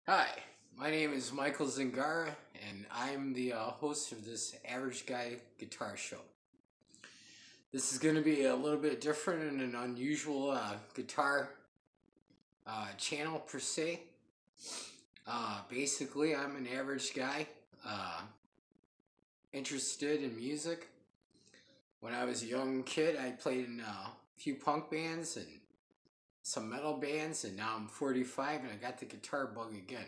Hi, my name is Michael Zingara, and I'm the host of this Average Guy Guitar Show. This is going to be a little bit different and an unusual guitar channel per se. Basically, I'm an average guy interested in music. When I was a young kid, I played in a few punk bands and some metal bands, and now I'm 45 and I got the guitar bug again.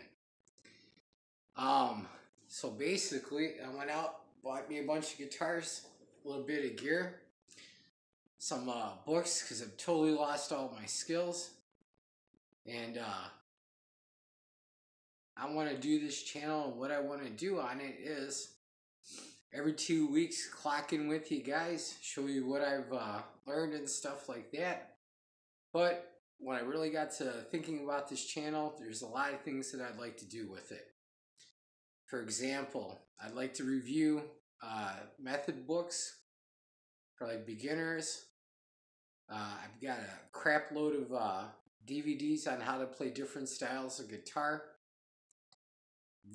So basically, I went out, bought me a bunch of guitars, a little bit of gear, some books, because I've totally lost all my skills. And I want to do this channel, and what I want to do on it is every 2 weeks clock in with you guys, show you what I've learned and stuff like that. But when I really got to thinking about this channel, there's a lot of things that I'd like to do with it. For example, I'd like to review method books for like beginners. I've got a crap load of DVDs on how to play different styles of guitar.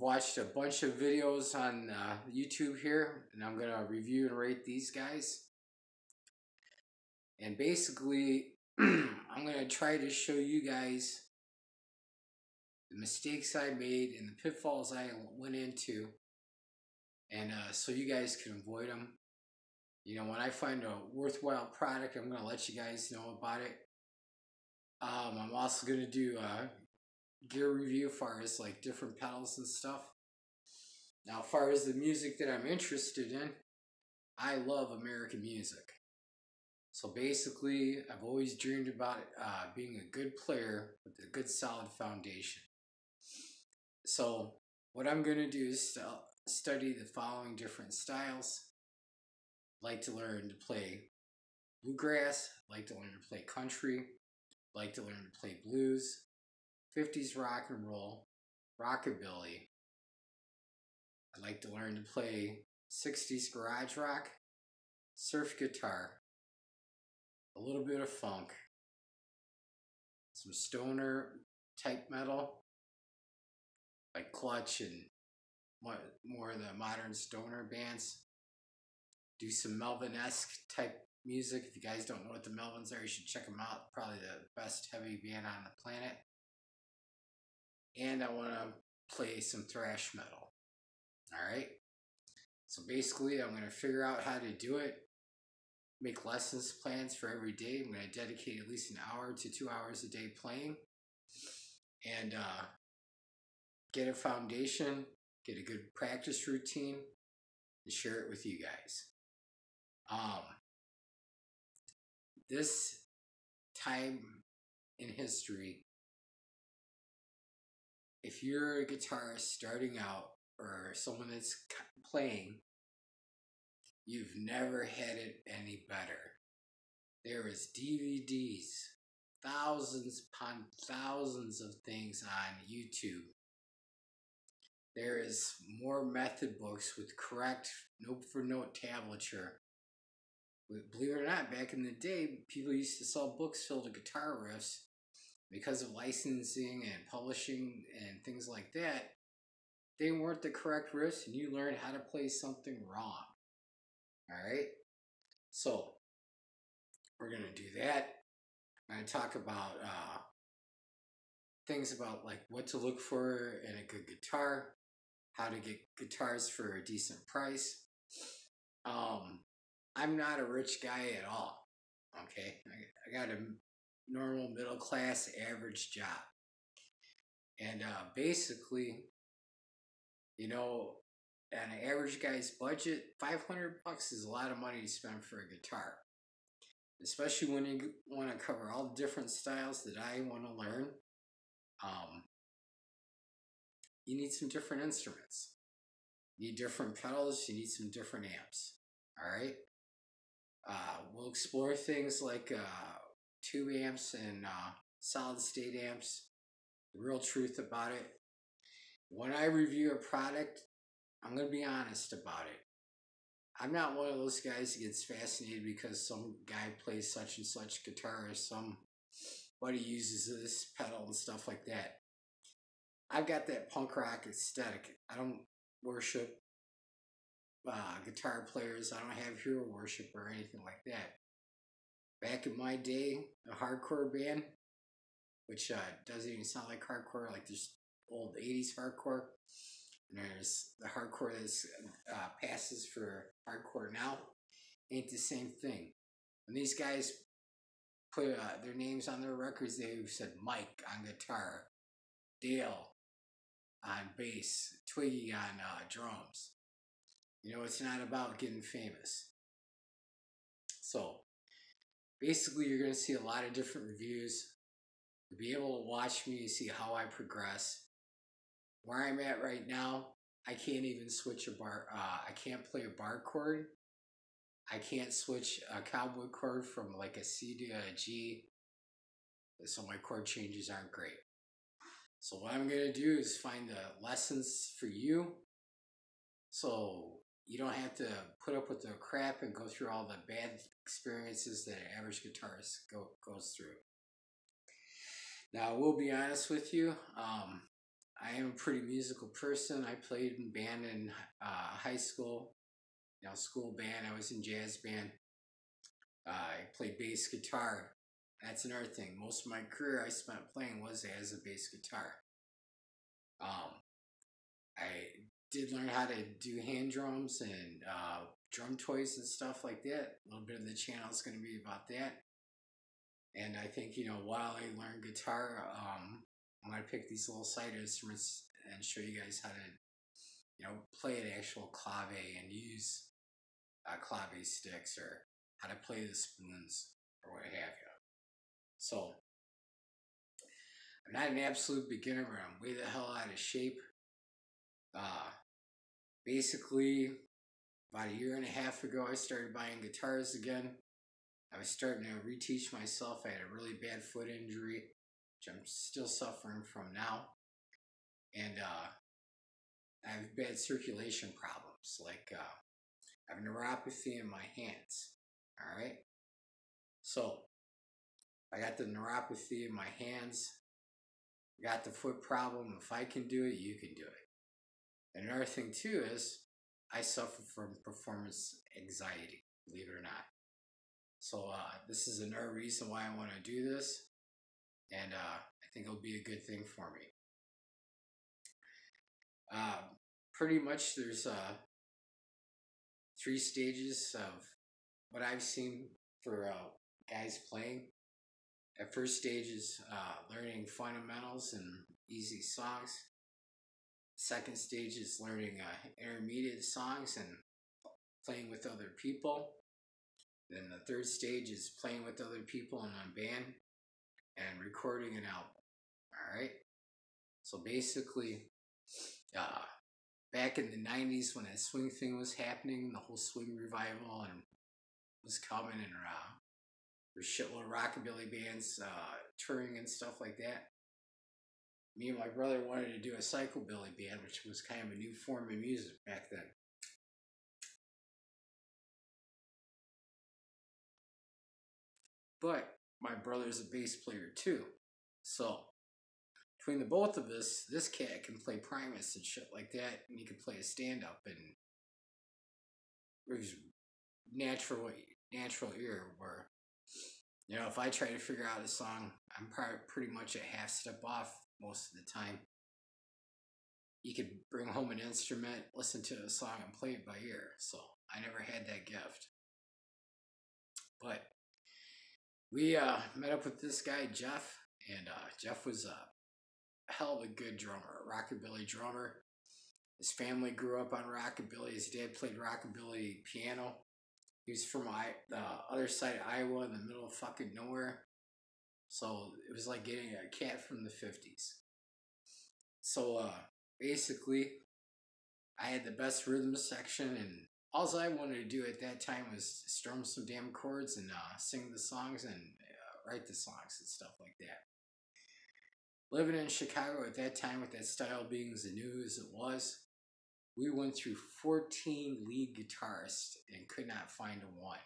Watched a bunch of videos on YouTube here, and I'm going to review and rate these guys. And basically, I'm going to try to show you guys the mistakes I made and the pitfalls I went into, and so you guys can avoid them. You know, when I find a worthwhile product, I'm going to let you guys know about it. I'm also going to do a gear review as far as like different pedals and stuff. Now, as far as the music that I'm interested in, I love American music. So basically, I've always dreamed about being a good player with a good solid foundation. So what I'm going to do is study the following different styles. Like to learn to play bluegrass, like to learn to play country, like to learn to play blues, 50s rock and roll, rockabilly. I'd like to learn to play 60s garage rock, surf guitar, a little bit of funk, some stoner type metal, like Clutch and more of the modern stoner bands. Do some Melvin-esque type music. If you guys don't know what the Melvins are, you should check them out. Probably the best heavy band on the planet. And I want to play some thrash metal. Alright? So basically, I'm going to figure out how to do it. Make lessons plans for every day. I'm going to dedicate at least an hour to 2 hours a day playing. And get a foundation, get a good practice routine, and share it with you guys. This time in history, if you're a guitarist starting out or someone that's playing, you've never had it any better. There is DVDs, thousands upon thousands of things on YouTube. There is more method books with correct note-for-note tablature. Believe it or not, back in the day, people used to sell books filled with guitar riffs. Because of licensing and publishing and things like that, they weren't the correct riffs, and you learned how to play something wrong. Alright? So, we're going to do that. I'm going to talk about things about like what to look for in a good guitar, how to get guitars for a decent price. I'm not a rich guy at all. Okay? I got a normal middle class average job. And basically, you know, on an average guy's budget, $500 is a lot of money to spend for a guitar. Especially when you want to cover all the different styles that I want to learn. You need some different instruments. You need different pedals, you need some different amps. Alright? We'll explore things like tube amps and solid state amps. The real truth about it. When I review a product, I'm going to be honest about it. I'm not one of those guys that gets fascinated because some guy plays such and such guitar or somebody uses this pedal and stuff like that. I've got that punk rock aesthetic. I don't worship guitar players. I don't have hero worship or anything like that. Back in my day, a hardcore band, which doesn't even sound like hardcore, like there's old 80s hardcore, and there's the hardcore that passes for hardcore now, ain't the same thing. When these guys put their names on their records, they've said Mike on guitar, Dale on bass, Twiggy on drums. You know, it's not about getting famous. So basically, you're going to see a lot of different reviews. You'll be able to watch me and see how I progress. Where I'm at right now, I can't even switch a bar. I can't play a bar chord. I can't switch a cowboy chord from like a C to a G. So my chord changes aren't great. So what I'm going to do is find the lessons for you, so you don't have to put up with the crap and go through all the bad experiences that an average guitarist goes through. Now, I will be honest with you. I am a pretty musical person. I played in band in high school, school band. I was in jazz band. I played bass guitar. That's another thing. Most of my career I spent playing was as a bass guitar. I did learn how to do hand drums and drum toys and stuff like that. A little bit of the channel is going to be about that. And I think, while I learn guitar, I'm going to pick these little side instruments and show you guys how to, play an actual clave and use clave sticks, or how to play the spoons or what have you. So, I'm not an absolute beginner, but I'm way the hell out of shape. Basically, about a year and a half ago, I started buying guitars again. I was starting to reteach myself. I had a really bad foot injury, which I'm still suffering from now. And I have bad circulation problems, like I have neuropathy in my hands. All right? So, I got the neuropathy in my hands. I got the foot problem. If I can do it, you can do it. And another thing, too, is I suffer from performance anxiety, believe it or not. So this is another reason why I want to do this, and I think it'll be a good thing for me. Pretty much there's 3 stages of what I've seen for guys playing. At first stage is learning fundamentals and easy songs. Second stage is learning intermediate songs and playing with other people. Then the third stage is playing with other people in a band and recording an album. Alright? So basically, back in the 90s when that swing thing was happening, the whole swing revival and was coming, and there's shitload of rockabilly bands touring and stuff like that. Me and my brother wanted to do a psychobilly band, which was kind of a new form of music back then. But my brother's a bass player too. So, between the both of us, this cat can play Primus and shit like that, and he can play a stand-up, and there's natural ear where, if I try to figure out a song, I'm probably pretty much a half step off most of the time. You could bring home an instrument, listen to a song, and play it by ear. So I never had that gift. But we met up with this guy, Jeff, and Jeff was a hell of a good drummer, a rockabilly drummer. His family grew up on rockabilly. His dad played rockabilly piano. He was from the other side of Iowa, in the middle of fucking nowhere. So it was like getting a cat from the 50s. So basically, I had the best rhythm section, and all I wanted to do at that time was strum some damn chords and sing the songs and write the songs and stuff like that. Living in Chicago at that time, with that style being as new as it was, we went through 14 lead guitarists and could not find a one.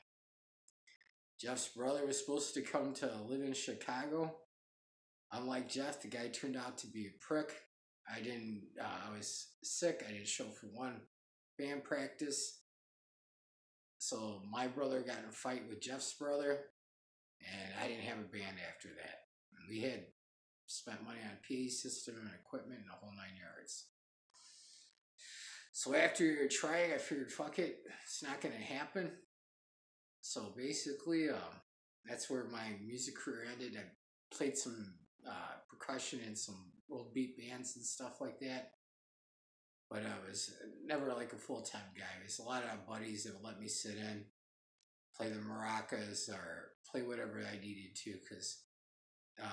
Jeff's brother was supposed to come to live in Chicago. Unlike Jeff, the guy turned out to be a prick. I was sick. I didn't show for one band practice. So my brother got in a fight with Jeff's brother, and I didn't have a band after that. We had spent money on PA system and equipment and the whole 9 yards. So after trying, I figured, fuck it, it's not going to happen. So basically, that's where my music career ended. I played some percussion in some world beat bands and stuff like that. But I was never like a full-time guy. There's a lot of buddies that would let me sit in, play the maracas, or play whatever I needed to, because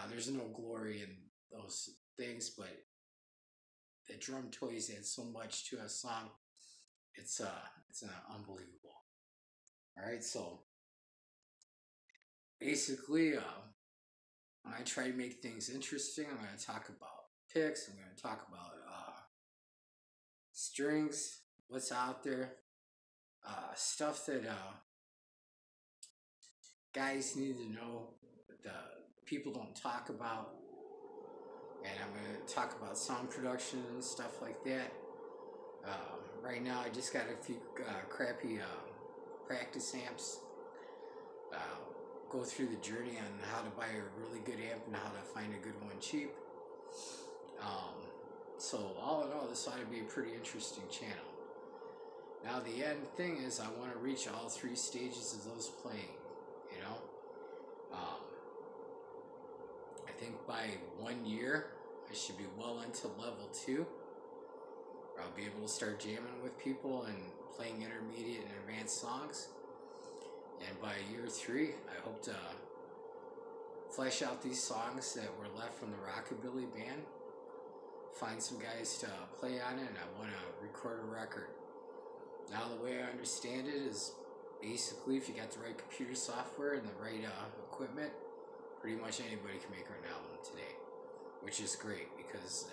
there's no glory in those things, but the drum toys add so much to a song. It's unbelievable. All right, so basically, I try to make things interesting. I'm going to talk about picks. I'm going to talk about strings, what's out there, stuff that guys need to know that people don't talk about. And I'm going to talk about sound production and stuff like that. Right now, I just got a few crappy practice amps. Go through the journey on how to buy a really good amp and how to find a good one cheap. So all in all, this ought to be a pretty interesting channel. Now the end thing is I want to reach all three stages of those playing, you know. I think by 1 year I should be well into level 2. I'll be able to start jamming with people and playing intermediate and advanced songs. And by year 3, I hope to flesh out these songs that were left from the Rockabilly Band, find some guys to play on it, and I want to record a record. Now the way I understand it is basically if you got the right computer software and the right equipment, pretty much anybody can make an album today, which is great because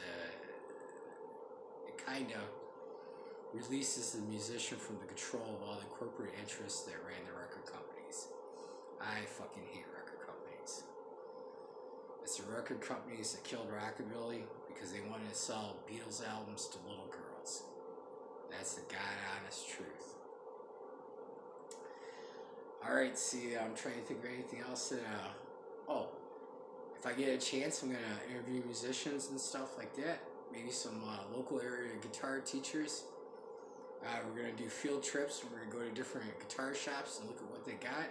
it kind of releases the musician from the control of all the corporate interests that ran the record companies. I fucking hate record companies. It's the record companies that killed Rockabilly because they wanted to sell Beatles albums to little girls. That's the god honest truth. Alright, see, I'm trying to think of anything else that, if I get a chance, I'm going to interview musicians and stuff like that. Maybe some local area guitar teachers. We're going to do field trips. We're going to go to different guitar shops and look at what they got.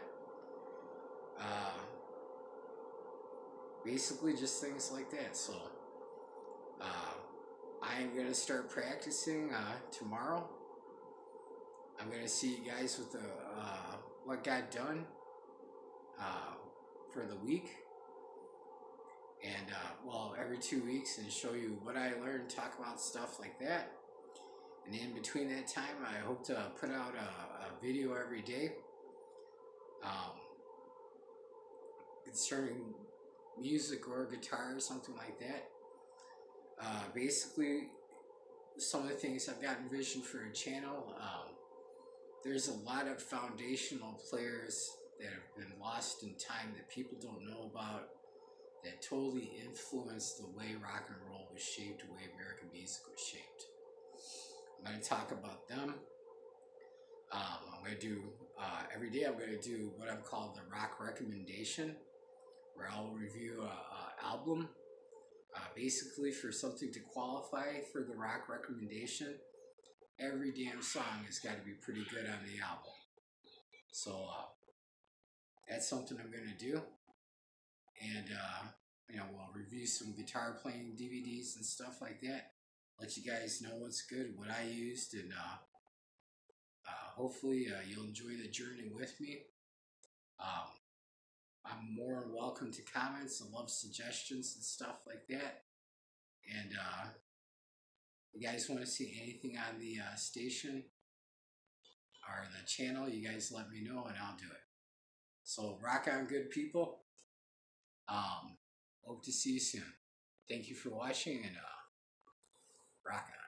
Basically just things like that. So I'm going to start practicing tomorrow. I'm going to see you guys with the what got done for the week. And well, every 2 weeks, and show you what I learned, talk about stuff like that. And in between that time, I hope to put out a video every day concerning music or guitar or something like that. Basically, some of the things I've got envisioned for a channel, there's a lot of foundational players that have been lost in time that people don't know about, that totally influenced the way rock and roll was shaped, the way American music was shaped. I'm going to talk about them. I'm going to do, every day I'm going to do what I'm called the rock recommendation, where I'll review an album. Basically, for something to qualify for the rock recommendation, every damn song has got to be pretty good on the album. So, that's something I'm going to do. And, we'll review some guitar playing DVDs and stuff like that. Let you guys know what's good, what I used, and hopefully you'll enjoy the journey with me. I'm more than welcome to comments and love suggestions and stuff like that. And you guys want to see anything on the station or the channel, you guys let me know and I'll do it. So rock on, good people. Hope to see you soon. Thank you for watching, and rock on.